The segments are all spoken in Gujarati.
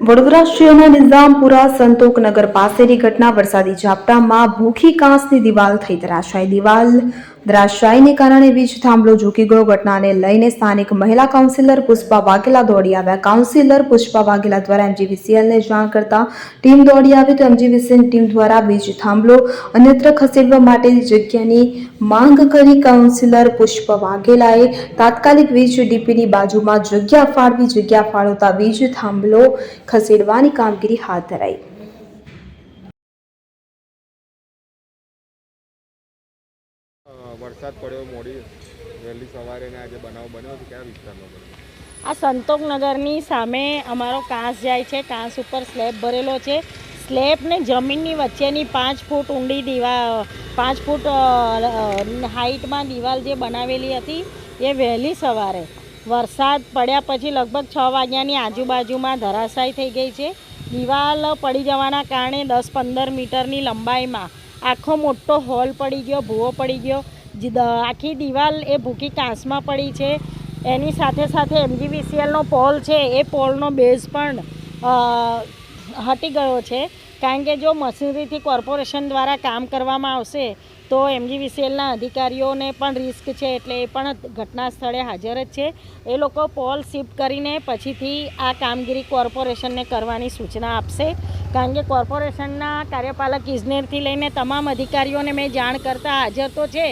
વડોદરા શહેરના નિઝામપુરા સંતોકનગર પાસેની ઘટના વરસાદી ઝાપટામાં ભૂખી કાંસની દિવાલ થઈ ધરાશાયી. દિવાલ ધરાશાયીને કારણે વીજ થાંભલો ઝૂકી ગયો. ઘટનાને લઈને સ્થાનિક મહિલા કાઉન્સિલર પુષ્પા વાઘેલા દોડી આવ્યા. કાઉન્સિલર પુષ્પા વાઘેલા દ્વારા એમજીવીસીએલને જાણ કરતા ટીમ દોડી આવી તો એમજીવીસીએલ ટીમ દ્વારા વીજ થાંભલો અન્યત્ર ખસેડવા માટે જગ્યાની માંગ કરી. કાઉન્સિલર પુષ્પા વાઘેલાએ તાત્કાલિક વીજ ડીપીની બાજુમાં જગ્યા ફાળવતા વીજ થાંભલો ખસેડવાની કામગીરી હાથ ધરાઈ. વરસાદ પડ્યો મોડી વહેલી સવારે ને આજે બનાવ બન્યો છે કયા વિસ્તારમાં બન્યો? આ સંતોકનગરની સામે અમારો કાંસ જાય છે. કાંસ ઉપર સ્લેબ ભરેલો છે. સ્લેબને જમીનની વચ્ચેની 5 ફૂટ ઊંડી દિવાલ 5 ફૂટ હાઈટમાં દિવાલ જે બનાવેલી હતી એ વહેલી સવારે વરસાદ પડ્યા પછી લગભગ 6 વાગ્યાની આજુબાજુમાં ધરાશાયી થઈ ગઈ છે. દિવાલ પડી જવાના કારણે 10-15 મીટરની લંબાઈમાં આખો મોટો હોલ પડી ગયો, ભૂવો પડી ગયો. આખી દિવાલ એ ભૂકી કાંસમાં પડી છે. એની સાથે સાથે એમજીવીસીએલનો પોલ છે એ પોલનો બેઝ પણ હટી ગયો છે. કારણ કે જો મશીનરીથી કોર્પોરેશન દ્વારા કામ કરવામાં આવશે તો એમજીવીસીએલના અધિકારીઓને પણ રિસ્ક છે, એટલે એ પણ ઘટના સ્થળે હાજર જ છે. એ લોકો પોલ શિફ્ટ કરીને પછીથી આ કામગીરી કોર્પોરેશનને કરવાની સૂચના આપશે. કારણ કે કોર્પોરેશનના કાર્યપાલક ઇજનેરથી લઈને તમામ અધિકારીઓને મેં જાણ કરતાં હાજર તો છે.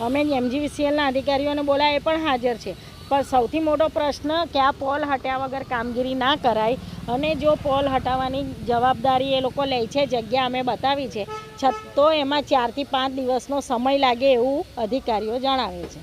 અમે એમજીવીસીએલના અધિકારીઓને બોલાય એ પણ હાજર છે. પણ સૌથી મોટો પ્રશ્ન કે આ પોલ હટ્યા વગર કામગીરી ના કરાય, અને જો પોલ હટાવવાની જવાબદારી એ લોકો લે છે, જગ્યા અમે બતાવી છે, તો એમાં 4 થી 5 દિવસનો સમય લાગે એવું અધિકારીઓ જણાવે છે.